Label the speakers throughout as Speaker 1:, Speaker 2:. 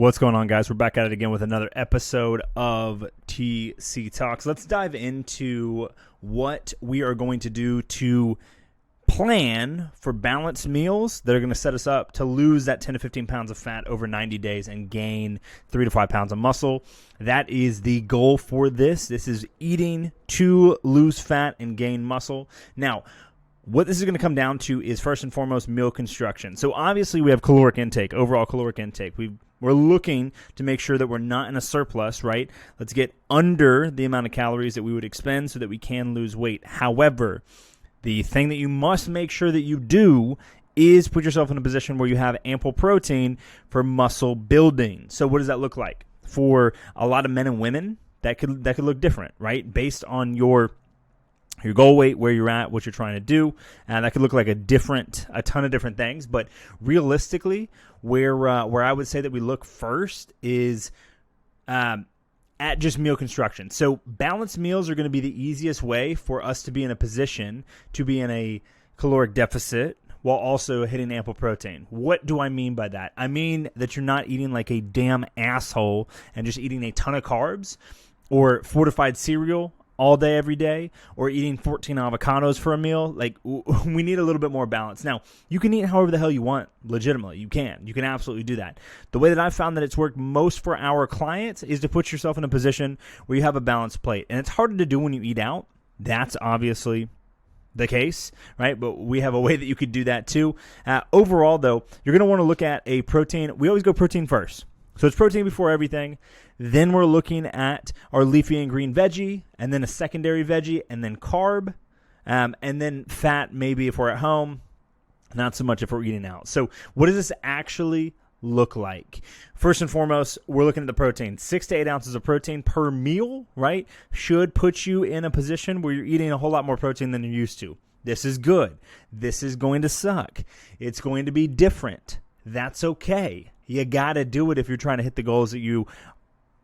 Speaker 1: What's going on, guys? We're back at it again with another episode of TC Talks. Let's dive into what we are going to do to plan for balanced meals that are going to set us up to lose that 10 to 15 pounds of fat over 90 days and gain 3 to 5 pounds of muscle. That is the goal for this. This is eating to lose fat and gain muscle. Now, what this is going to come down to is first and foremost meal construction. So obviously we have caloric intake, overall caloric intake. We're looking to make sure that we're not in a surplus, right? Let's get under the amount of calories that we would expend so that we can lose weight. However, the thing that you must make sure that you do is put yourself in a position where you have ample protein for muscle building. So what does that look like? For a lot of men and women, that could look different, right? Based on your goal weight, where you're at, what you're trying to do, and that could look like a ton of different things. But realistically, where I would say that we look first is at just meal construction. So balanced meals are going to be the easiest way for us to be in a position to be in a caloric deficit while also hitting ample protein. What do I mean by that? I mean that you're not eating like a damn asshole and just eating a ton of carbs or fortified cereal all day, every day, or eating 14 avocados for a meal. Like, we need a little bit more balance. Now, you can eat however the hell you want, legitimately. You can absolutely do that. The way that I've found that it's worked most for our clients is to put yourself in a position where you have a balanced plate. And it's harder to do when you eat out. That's obviously the case, right? But we have a way that you could do that too. Overall, though, you're going to want to look at a protein. We always go protein first. So it's protein before everything. Then we're looking at our leafy and green veggie, and then a secondary veggie, and then carb, and then fat maybe if we're at home, not so much if we're eating out. So what does this actually look like? First and foremost, we're looking at the protein. 6 to 8 ounces of protein per meal, right, should put you in a position where you're eating a whole lot more protein than you're used to. This is good. This is going to suck. It's going to be different. That's okay. You got to do it if you're trying to hit the goals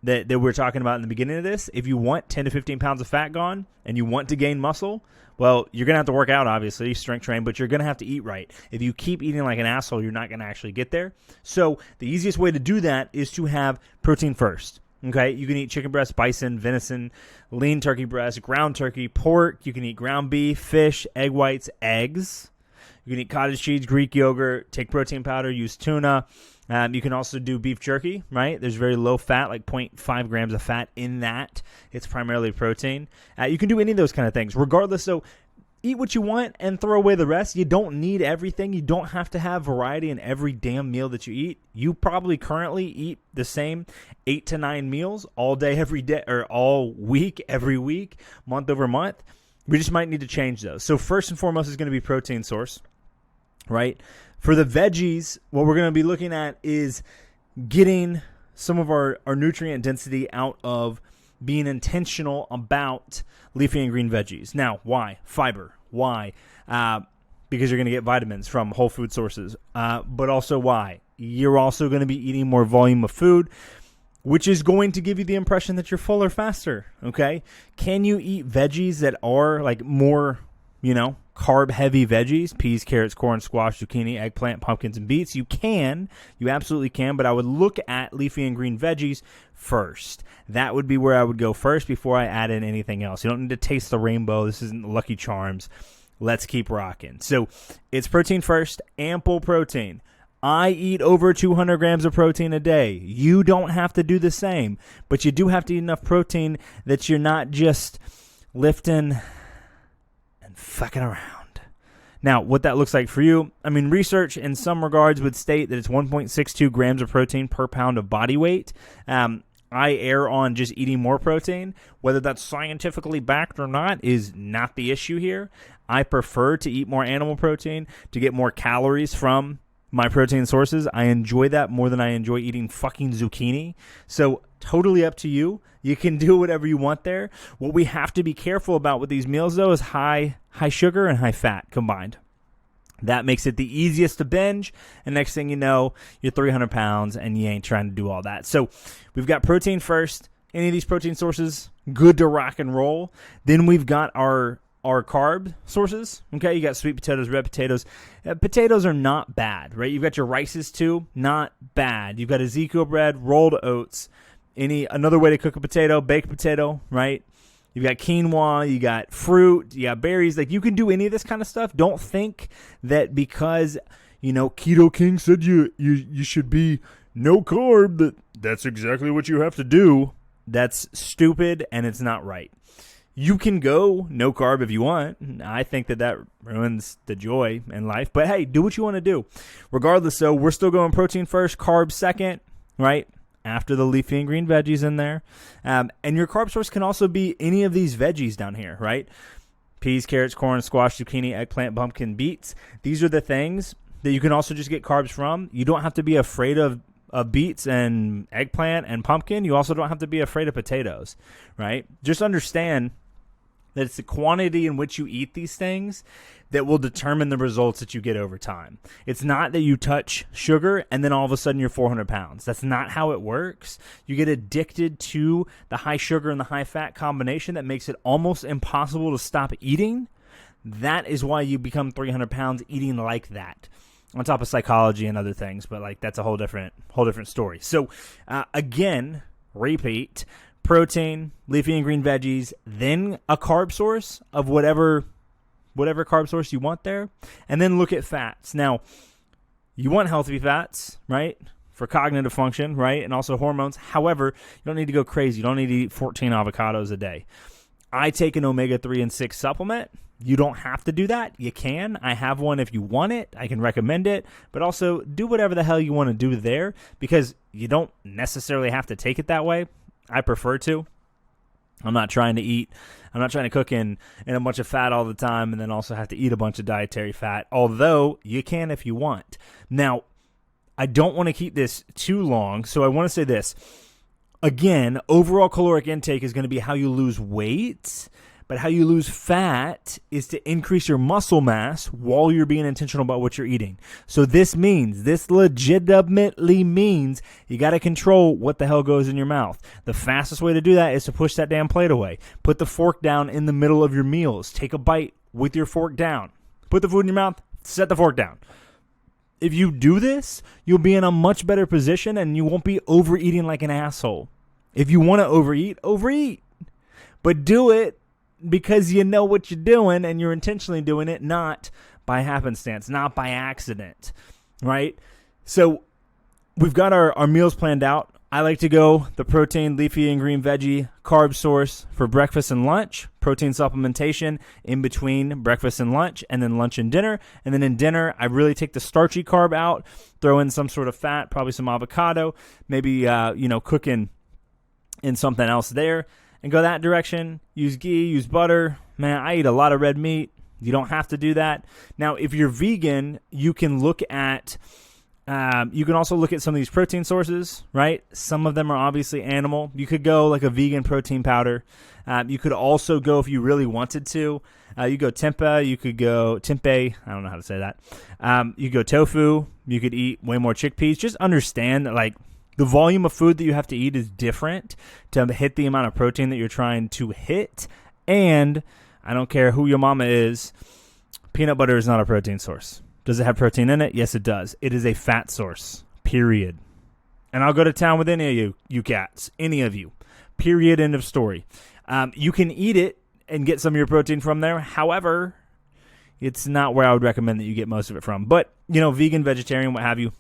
Speaker 1: that we're talking about in the beginning of this. If you want 10 to 15 pounds of fat gone and you want to gain muscle, well, you're going to have to work out, obviously, strength train, but you're going to have to eat right. If you keep eating like an asshole, you're not going to actually get there. So the easiest way to do that is to have protein first. Okay, you can eat chicken breast, bison, venison, lean turkey breast, ground turkey, pork. You can eat ground beef, fish, egg whites, eggs. You can eat cottage cheese, Greek yogurt, take protein powder, use tuna. You can also do beef jerky, right? There's very low fat, like 0.5 grams of fat in that. It's primarily protein. You can do any of those kind of things. Regardless, so eat what you want and throw away the rest. You don't need everything. You don't have to have variety in every damn meal that you eat. You probably currently eat the same 8 to 9 meals all day, every day, or all week, every week, month over month. We just might need to change those. So first and foremost is going to be protein source, right? For the veggies, what we're going to be looking at is getting some of our nutrient density out of being intentional about leafy and green veggies. Now, why? Fiber. Why? Because you're going to get vitamins from whole food sources. But also why? You're also going to be eating more volume of food, which is going to give you the impression that you're fuller faster, okay? Can you eat veggies that are like more, carb-heavy veggies, peas, carrots, corn, squash, zucchini, eggplant, pumpkins, and beets? You can. You absolutely can, but I would look at leafy and green veggies first. That would be where I would go first before I add in anything else. You don't need to taste the rainbow. This isn't Lucky Charms. Let's keep rocking. So it's protein first, ample protein. I eat over 200 grams of protein a day. You don't have to do the same, but you do have to eat enough protein that you're not just lifting fucking around. Now, what that looks like for you, research in some regards would state that it's 1.62 grams of protein per pound of body weight. I err on just eating more protein. Whether that's scientifically backed or not is not the issue here. I prefer to eat more animal protein to get more calories from my protein sources. I enjoy that more than I enjoy eating fucking zucchini. So totally up to you. You can do whatever you want there. What we have to be careful about with these meals, though, is high sugar and high fat combined. That makes it the easiest to binge, and next thing you know, you're 300 pounds, and you ain't trying to do all that. So we've got protein first. Any of these protein sources, good to rock and roll. Then we've got our are carb sources. Okay, you got sweet potatoes, red potatoes. Potatoes are not bad, right? You've got your rices too, not bad. You've got Ezekiel bread, rolled oats. Another way to cook a potato, baked potato, right? You've got quinoa, you got fruit, you got berries. Like, you can do any of this kind of stuff. Don't think that because, Keto King said you should be no carb, that's exactly what you have to do. That's stupid, and it's not right. You can go no carb if you want. I think that ruins the joy in life. But hey, do what you want to do. Regardless, though, we're still going protein first, carbs second, right? After the leafy and green veggies in there. And your carb source can also be any of these veggies down here, right? Peas, carrots, corn, squash, zucchini, eggplant, pumpkin, beets. These are the things that you can also just get carbs from. You don't have to be afraid of beets and eggplant and pumpkin. You also don't have to be afraid of potatoes, right? Just understand that it's the quantity in which you eat these things that will determine the results that you get over time. It's not that you touch sugar and then all of a sudden you're 400 pounds. That's not how it works. You get addicted to the high sugar and the high fat combination that makes it almost impossible to stop eating. That is why you become 300 pounds eating like that, on top of psychology and other things. But like, that's a whole different story. So again, repeat. Protein, leafy and green veggies, then a carb source of whatever carb source you want there, and then look at fats. Now, you want healthy fats, right, for cognitive function, right, and also hormones. However, you don't need to go crazy. You don't need to eat 14 avocados a day. I take an omega-3 and 6 supplement. You don't have to do that. You can. I have one if you want it. I can recommend it. But also, do whatever the hell you want to do there, because you don't necessarily have to take it that way. I prefer to. I'm not trying to cook in a bunch of fat all the time and then also have to eat a bunch of dietary fat, although you can if you want. Now, I don't want to keep this too long, so I want to say this. Again, overall caloric intake is going to be how you lose weight, but how you lose fat is to increase your muscle mass while you're being intentional about what you're eating. So this legitimately means you got to control what the hell goes in your mouth. The fastest way to do that is to push that damn plate away. Put the fork down in the middle of your meals. Take a bite with your fork down. Put the food in your mouth, set the fork down. If you do this, you'll be in a much better position and you won't be overeating like an asshole. If you want to overeat. But do it because you know what you're doing and you're intentionally doing it, not by happenstance, not by accident, right? So we've got our meals planned out. I like to go the protein, leafy and green veggie carb source for breakfast and lunch, protein supplementation in between breakfast and lunch, and then lunch and dinner. And then in dinner, I really take the starchy carb out, throw in some sort of fat, probably some avocado, maybe, cooking in something else there. And go that direction. Use ghee, use butter. Man, I eat a lot of red meat. You don't have to do that. Now, if you're vegan, you can look at, you can also look at some of these protein sources, right? Some of them are obviously animal. You could go like a vegan protein powder. You could also go, if you really wanted to, you go tempeh. You could go tempeh. I don't know how to say that. You could go tofu. You could eat way more chickpeas. Just understand that, like, the volume of food that you have to eat is different to hit the amount of protein that you're trying to hit. And I don't care who your mama is, peanut butter is not a protein source. Does it have protein in it? Yes, it does. It is a fat source, period. And I'll go to town with any of you cats, any of you, period, end of story. You can eat it and get some of your protein from there. However, it's not where I would recommend that you get most of it from. But, vegan, vegetarian, what have you,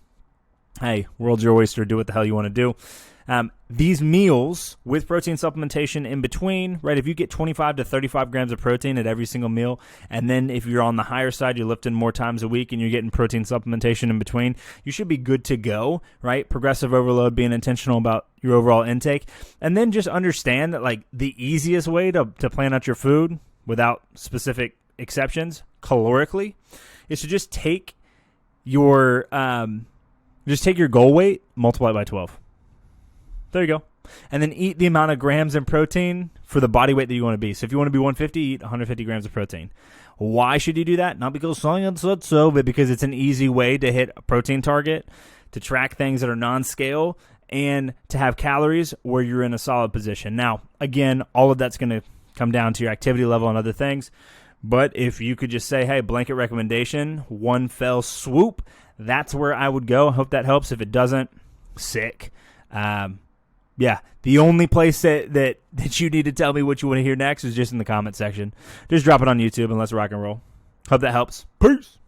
Speaker 1: hey, world's your oyster. Do what the hell you want to do. These meals with protein supplementation in between, right? If you get 25 to 35 grams of protein at every single meal, and then if you're on the higher side, you're lifting more times a week and you're getting protein supplementation in between, you should be good to go, right? Progressive overload, being intentional about your overall intake. And then just understand that, like, the easiest way to plan out your food without specific exceptions, calorically, is to just take your goal weight, multiply it by 12. There you go. And then eat the amount of grams in protein for the body weight that you want to be. So if you want to be 150, eat 150 grams of protein. Why should you do that? Not because science said so, but because it's an easy way to hit a protein target, to track things that are non-scale, and to have calories where you're in a solid position. Now, again, all of that's going to come down to your activity level and other things. But if you could just say, hey, blanket recommendation, one fell swoop, that's where I would go. I hope that helps. If it doesn't, sick. Yeah, the only place that you need to tell me what you want to hear next is just in the comment section. Just drop it on YouTube and let's rock and roll. Hope that helps. Peace.